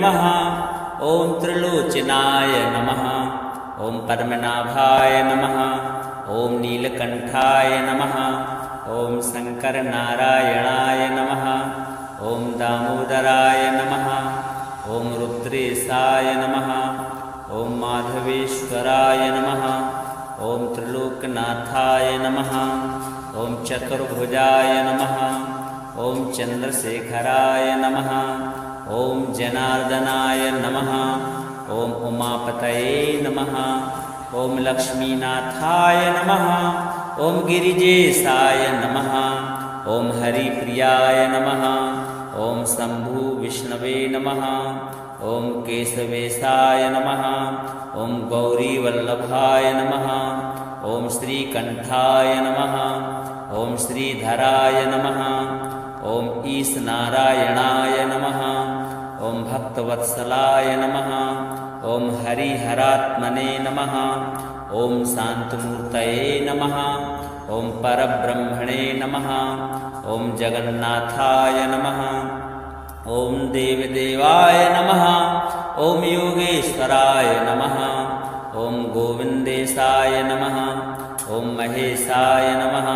नमः। ॐ त्रिलोचनाय नमः। ॐ पद्मनाभाय नमः। ॐ नीलकण्ठाय नमः। ॐ शङ्करनारायणाय नमः। ॐ दामोदराय नमः। ॐ रुद्रेशाय नमः। ॐ माधवेश्वराय नमः। ॐ त्रिलोकनाथाय नमः। ॐ चतुर्भुजाय नमः। ॐ चन्द्रशेखराय नमः। ॐ जनार्दनाय नमः। ॐ उमापतये नमः। ॐ लक्ष्मीनाथाय नमः। ॐ गिरिजेशाय नमः। ॐ हरिप्रियाय नमः। ॐ शम्भु विष्णवे नमः। ॐ केशवेशाय नमः। ॐ गौरीवल्लभाय नमः। ॐ श्रीकण्ठाय नमः। ॐ श्रीधराय नमः। ॐ ईशनारायणाय नमः। ॐ भक्तवत्सलाय नमः। ॐ हरिहरात्मने नमः। ॐ शान्तमूर्तये नमः। ॐ परब्रह्मणे नमः। ॐ जगन्नाथाय नमः। ॐ देवदेवाय नमः। ॐ योगेश्वराय नमः। ॐ गोविन्देशाय नमः। ॐ महेशाय नमः।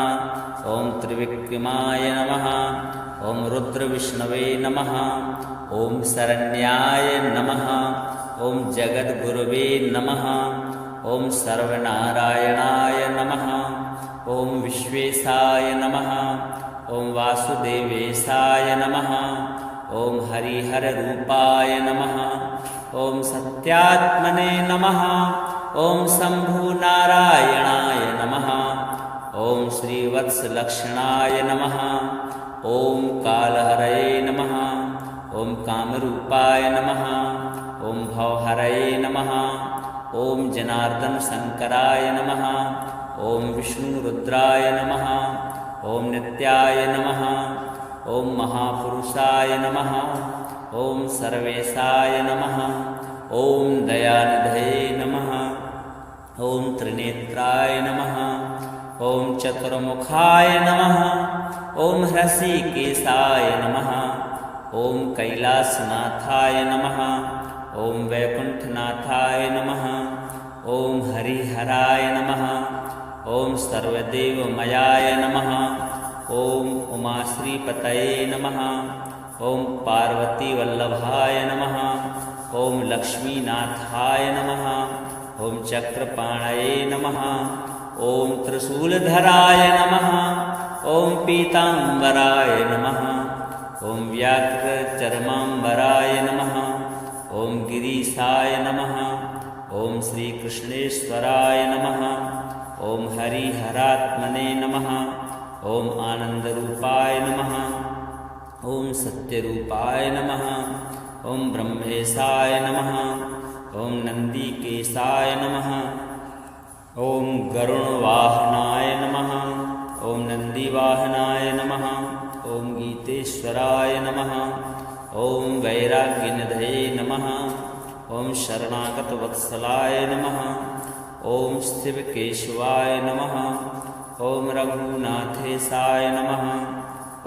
ॐ त्रिविक्रमाय नमः। ॐ रुद्रविष्णवे नमः। ॐ शरण्याय नमः। ॐ जगद्गुरवे नमः। ॐ सर्वनारायणाय नमः। ॐ विश्वेशाय नमः। ॐ वासुदेवेशाय नमः। ॐ हरिहररूपाय नमः। ॐ सत्यात्मने नमः। ॐ शम्भुनारायणाय नमः। ॐ श्रीवत्सलक्षणाय नमः। ॐ कालहरये नमः। ॐ कामरूपाय नमः। ॐ भवहरये नमः। ॐ जनार्दनशङ्कराय नमः। ॐ विष्णुरुद्राय नमः। ॐ नित्याय नमः। ॐ महापुरुषाय नमः। ॐ सर्वेशाय नमः। ॐ दयानिधये नमः। ॐ त्रिनेत्राय नमः। ॐ चतुर्मुखाय नमः। ॐ हृषीकेशाय नमः। ॐ कैलासनाथाय नमः। ॐ वैकुण्ठनाथाय नमः। ॐ हरिहराय नमः। ॐ सर्वदेवमयाय नमः। ॐ उमाश्रीपतये नमः। ॐ पार्वतीवल्लभाय नमः। ॐ लक्ष्मीनाथाय नमः। ॐ चक्रपाणये नमः। ॐ त्रिशूलधराय नमः। ॐ पीताम्बराय नमः। ॐ व्याघ्रचर्माम्बराय नमः। ॐ गिरीशाय नमः। ॐ श्रीकृष्णेश्वराय नमः। ॐ हरिहरात्मने नमः। ॐ आनन्दरूपाय नमः। ॐ सत्यरूपाय नमः। ॐ ब्रह्मेशाय नमः। ॐ नन्दिकेशाय नमः। ॐ गरुणवाहनाय नमः। ॐ नन्दिवाहनाय नमः। ॐ गीतेश्वराय नमः। ॐ वैराग्यनिधये नमः। ॐ शरणागतवत्सलाय नमः। ॐ शिवकेशवाय नमः। ॐ रघुनाथेशाय नमः।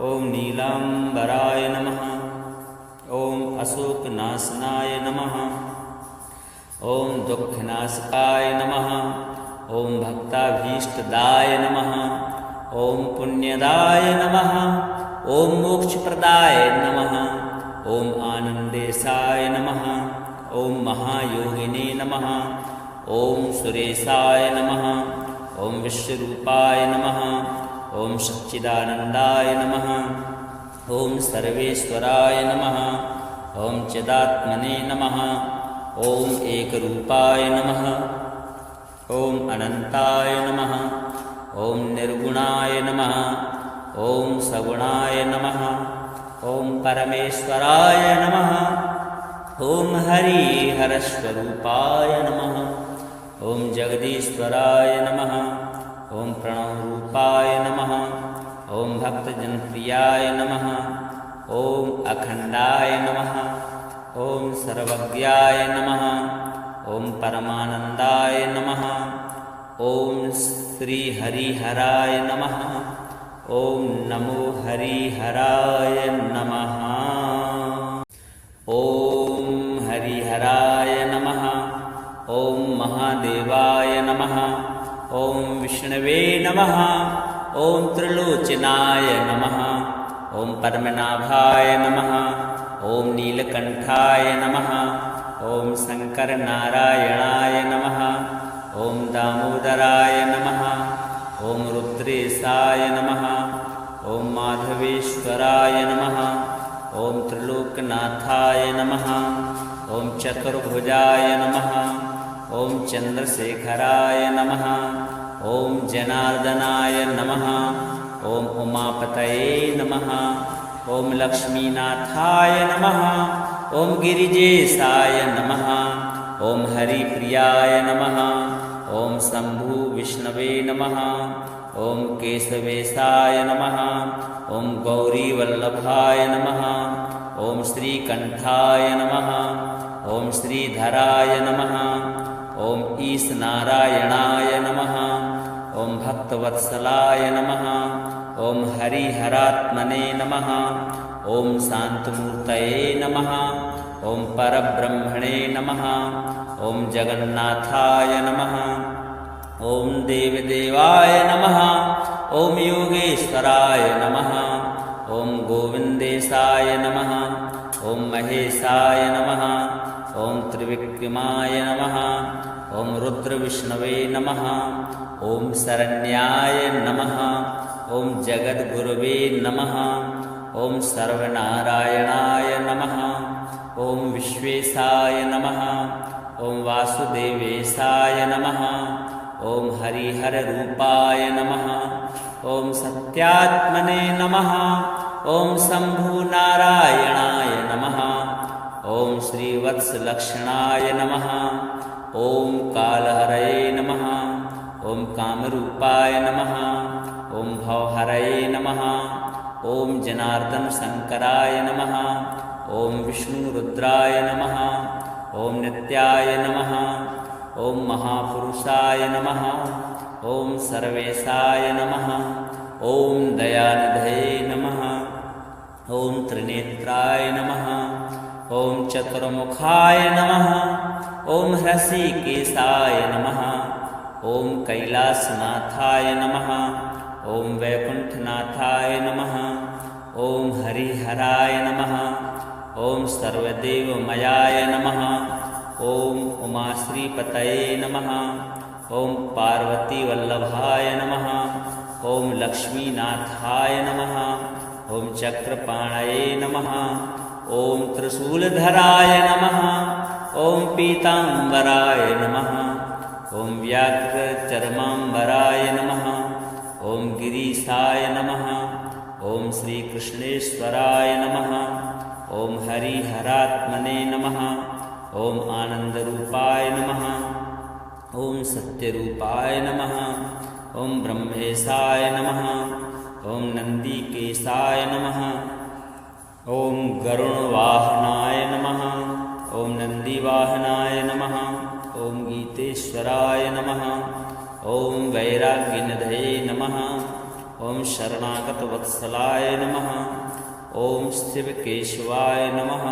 ॐ नीलाम्बराय नमः। ॐ अशोकनाशनाय नमः। ॐ दुःखनाशकाय नमः। ॐ भक्ताभीष्टदाय नमः। ॐ पुण्यदाय नमः। ॐ मोक्षप्रदाय नमः। ॐ आनन्देशाय नमः। ॐ महायोगिने नमः। ॐ सुरेशाय नमः। ॐ विश्वरूपाय नमः। ॐ सच्चिदानन्दाय नमः। ॐ सर्वेश्वराय नमः। ॐ चिदात्मने नमः। ॐ एकरूपाय नमः। ॐ अनन्ताय नमः। ॐ निर्गुणाय नमः। ॐ सगुणाय नमः। ॐ परमेश्वराय नमः। ॐ हरिहरस्वरूपाय नमः। ॐ जगदीश्वराय नमः। ॐ प्रणवरूपाय नमः। ॐ भक्तजनप्रियाय नमः। ॐ अखण्डाय नमः। ॐ सर्वज्ञाय नमः। ॐ परमानन्दाय नमः। ॐ श्रीहरिहराय नमः। ॐ नमो हरिहराय नमः। ॐ हरिहराय नमः। ॐ महादेवाय नमः। ॐ विष्णवे नमः। ॐ त्रिलोचनाय नमः। ॐ पद्मनाभाय नमः। ॐ नीलकण्ठाय नमः। ॐ शङ्करनारायणाय नमः। ॐ दामोदराय नमः। ॐ रुद्रेशाय नमः। ॐ माधवेश्वराय नमः। ॐ त्रिलोकनाथाय नमः। ॐ चतुर्भुजाय नमः। ॐ चन्द्रशेखराय नमः। ॐ जनार्दनाय नमः। ॐ उमापतये नमः। ॐ लक्ष्मीनाथाय नमः। ॐ गिरिजेशाय नमः। ॐ हरिप्रियाय नमः। ॐ शम्भु विष्णवे नमः। ॐ केशवेशाय नमः। ॐ गौरीवल्लभाय नमः। ॐ श्रीकण्ठाय नमः। ॐ श्रीधराय नमः। ॐ ईशनारायणाय नमः। ॐ भक्तवत्सलाय नमः। ॐ हरिहरात्मने नमः। ॐ शान्तमूर्तये नमः। ॐ परब्रह्मणे नमः। ॐ जगन्नाथाय नमः। ॐ देवदेवाय नमः। ॐ योगेश्वराय नमः। ॐ गोविन्देशाय नमः। ॐ महेशाय नमः। ॐ त्रिविक्रमाय नमः। ॐ रुद्रविष्णवे नमः। ॐ शरण्याय नमः। ॐ जगद्गुरवे नमः। ॐ सर्वनारायणाय नमः। ॐ विश्वेशाय नमः। ॐ वासुदेवेशाय नमः। ॐ हरिहररूपाय नमः। ॐ सत्यात्मने नमः। ॐ शम्भुनारायणाय नमः। ॐ श्रीवत्सलक्षणाय नमः। ॐ कालहरये नमः। ॐ कामरूपाय नमः। ॐ भवहरये नमः। ॐ जनार्दनशङ्कराय नमः। ॐ विष्णुरुद्राय नमः। ॐ नित्याय नमः। ॐ महापुरुषाय नमः। ॐ सर्वेशाय नमः। ॐ दयानिधये नमः। ॐ त्रिनेत्राय नमः। ॐ चतुर्मुखाय नमः। ॐ हृषीकेशाय नमः। ॐ कैलासनाथाय नमः। ॐ वैकुण्ठनाथाय नमः। ॐ हरिहराय नमः। ॐ सर्वदेवमयाय नमः। ॐ उमाश्रीपतये नमः। ॐ पार्वतीवल्लभाय नमः। ॐ लक्ष्मीनाथाय नमः। ॐ चक्रपाणये नमः। ॐ त्रिशूलधराय नमः। ॐ पीताम्बराय नमः। ॐ व्याघ्रचर्माम्बराय नमः। ॐ गिरीशाय नमः। ॐ श्रीकृष्णेश्वराय नमः। ॐ हरिहरात्मने नमः। ॐ आनन्दरूपाय नमः। ॐ सत्यरूपाय नमः। ॐ ब्रह्मेशाय नमः। ॐ नन्दिकेशाय नमः। ॐ गरुणवाहनाय नमः। ॐ नन्दिवाहनाय नमः। ॐ गीतेश्वराय नमः। ॐ वैराग्यनिधये नमः। ॐ शरणागतवत्सलाय नमः। ॐ शिवकेशवाय नमः।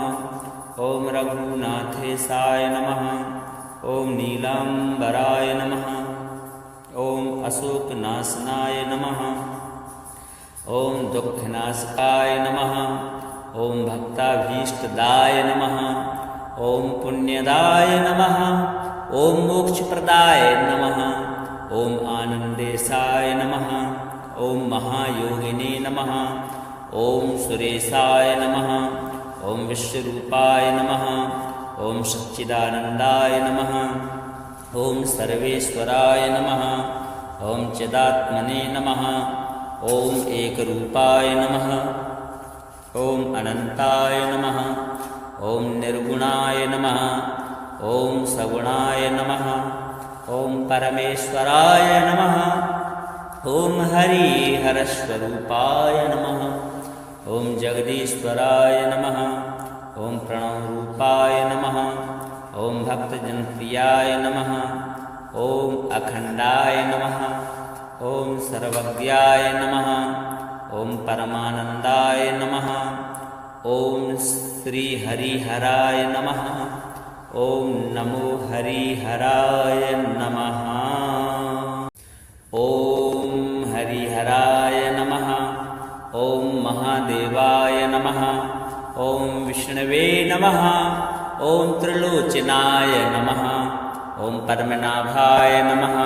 ॐ रघुनाथेशाय नमः। ॐ नीलाम्बराय नमः। ॐ अशोकनाशनाय नमः। ॐ दुःखनाशकाय नमः। ॐ भक्ताभीष्टदाय नमः। ॐ पुण्यदाय नमः। ॐ मोक्षप्रदाय नमः। ॐ आनन्देशाय नमः। ॐ महायोगिने नमः। ॐ सुरेशाय नमः। ॐ विश्वरूपाय नमः। ॐ सच्चिदानन्दाय नमः। ॐ सर्वेश्वराय नमः। ॐ चिदात्मने नमः। ॐ एकरूपाय नमः। ॐ अनन्ताय नमः। ॐ निर्गुणाय नमः। ॐ सगुणाय नमः। ॐ परमेश्वराय नमः। ॐ हरिहरस्वरूपाय नमः। ॐ जगदीश्वराय नमः। ॐ प्रणवरूपाय नमः। ॐ भक्तजनप्रियाय नमः। ॐ अखण्डाय नमः। ॐ सर्वज्ञाय नमः। ॐ परमानन्दाय नमः। ॐ श्रीहरिहराय नमः। ॐ नमो हरिहराय नमः। ॐ हरिहराय नमः। ॐ महादेवाय नमः। ॐ विष्णवे नमः। ॐ त्रिलोचनाय नमः। ॐ पद्मनाभाय नमः।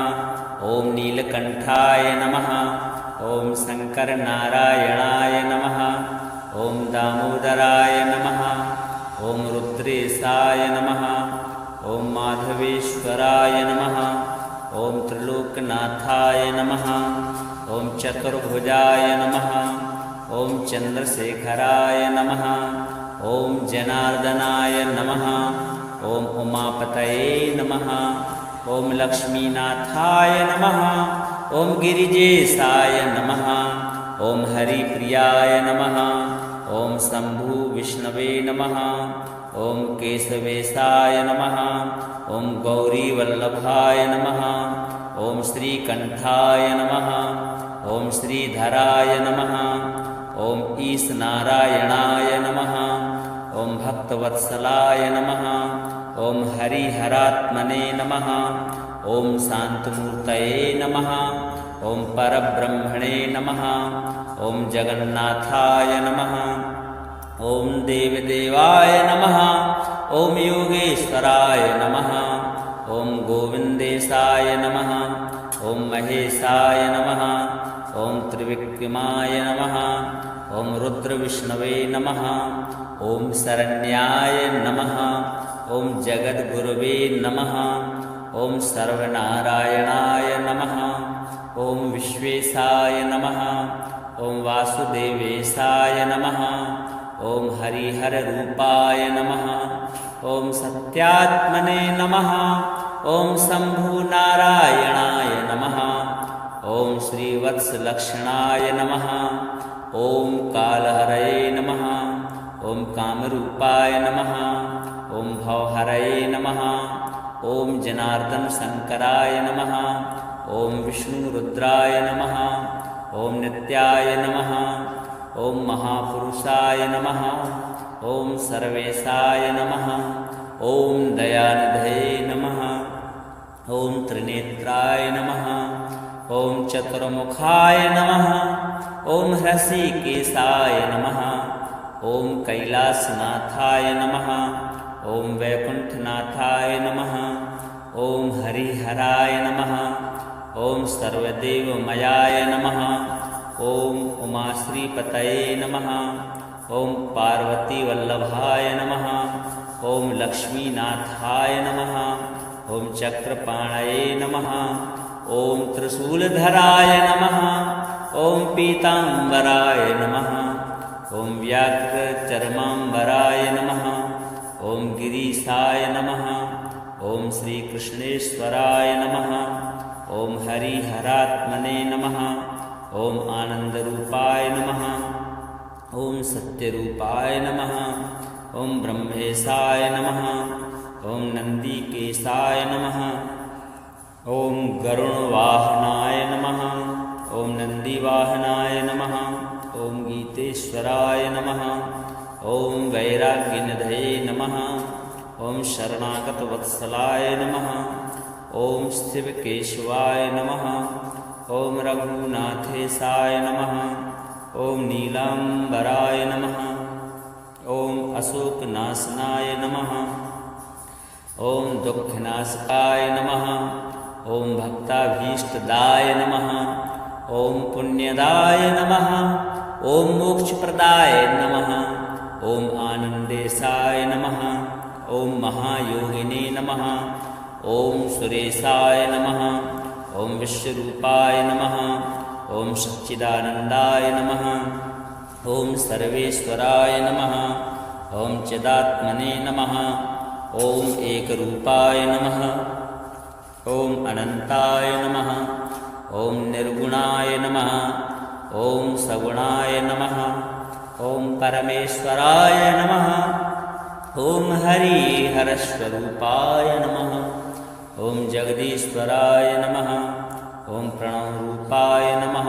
ॐ नीलकण्ठाय नमः। ॐ शङ्करनारायणाय नमः। ॐ दामोदराय नमः। ॐ रुद्रेशाय नमः। ॐ माधवेश्वराय नमः। ॐ त्रिलोकनाथाय नमः। ॐ चतुर्भुजाय नमः। ॐ चन्द्रशेखराय नमः। ॐ जनार्दनाय नमः। ॐ उमापतये नमः। ॐ लक्ष्मीनाथाय नमः। ॐ गिरिजेशाय नमः। ॐ हरिप्रियाय नमः। ॐ शम्भु विष्णवे नमः। ॐ केशवेशाय नमः। ॐ गौरीवल्लभाय नमः। ॐ श्रीकण्ठाय नमः। ॐ श्रीधराय नमः। ॐ ईशनारायणाय नमः। ॐ भक्तवत्सलाय नमः। ॐ हरिहरात्मने नमः। ॐ शान्तमूर्तये नमः। ॐ परब्रह्मणे नमः। ॐ जगन्नाथाय नमः। ॐ देवदेवाय नमः। ॐ योगेश्वराय नमः। ॐ गोविन्देशाय नमः। ॐ महेशाय नमः। ॐ त्रिविक्रमाय नमः। ॐ रुद्रविष्णवे नमः। ॐ शरण्याय नमः। ॐ जगद्गुरवे नमः। ॐ सर्वनारायणाय नमः। ॐ विश्वेशाय नमः। ॐ वासुदेवेशाय नमः। ॐ हरिहररूपाय नमः। ॐ सत्यात्मने नमः। ॐ शम्भुनारायणाय नमः। ॐ श्रीवत्सलक्षणाय नमः। ॐ कालहरये नमः। ॐ कामरूपाय नमः। ॐ भवहरये नमः। ॐ जनार्दनशङ्कराय नमः। ॐ विष्णुरुद्राय नमः। ॐ नित्याय नमः। ॐ महापुरुषाय नमः। ॐ सर्वेशाय नमः। ॐ दयानिधये नमः। ॐ त्रिनेत्राय नमः। ॐ चतुर्मुखाय नमः। ॐ हृषीकेशाय नमः। ॐ कैलासनाथाय नमः। ॐ वैकुण्ठनाथाय नमः। ॐ हरिहराय नमः। ॐ सर्वदेवमयाय नमः। ॐ उमाश्रीपतये नमः। ॐ पार्वतीवल्लभाय नमः। ॐ लक्ष्मीनाथाय नमः। ॐ चक्रपाणये नमः। ॐ त्रिशूलधराय नमः। ॐ पीताम्बराय नमः। ॐ व्याघ्रचर्माम्बराय नमः। ॐ गिरीशाय नमः। ॐ श्रीकृष्णेश्वराय नमः। ॐ हरिहरात्मने नमः। ॐ आनन्दरूपाय नमः। ॐ सत्यरूपाय नमः। ॐ ब्रह्मेशाय नमः। ॐ नन्दिकेशाय नमः। ॐ गरुणवाहनाय नमः। ॐ नन्दिवाहनाय नमः। ॐ गीतेश्वराय नमः। ॐ वैराग्यनिधये नमः। ॐ शरणागतवत्सलाय नमः। ॐ शिवकेशवाय नमः। ॐ रघुनाथेशाय नमः। ॐ नीलाम्बराय नमः। ॐ अशोकनाशनाय नमः। ॐ दुःखनाशकाय नमः। ॐ भक्ताभीष्टदाय नमः। ॐ पुण्यदाय नमः। ॐ मोक्षप्रदाय नमः। ॐ आनन्देशाय नमः। ॐ महायोगिने नमः। ॐ सुरेशाय नमः। ॐ विश्वरूपाय नमः। ॐ सच्चिदानन्दाय नमः। ॐ सर्वेश्वराय नमः। ॐ चिदात्मने नमः। ॐ एकरूपाय नमः। ॐ अनन्ताय नमः। ॐ निर्गुणाय नमः। ॐ सगुणाय नमः। ॐ परमेश्वराय नमः। ॐ हरिहरस्वरूपाय नमः। ॐ जगदीश्वराय नमः। ॐ प्रणवरूपाय नमः।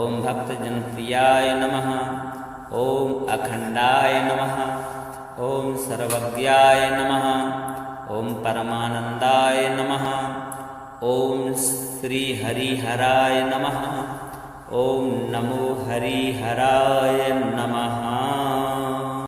ॐ भक्तजनप्रियाय नमः। ॐ अखण्डाय नमः। ॐ सर्वज्ञाय नमः। परमानंदाय नमः। ओम श्री हरिहराय नमः। ओम नमो हरिहराय नमः।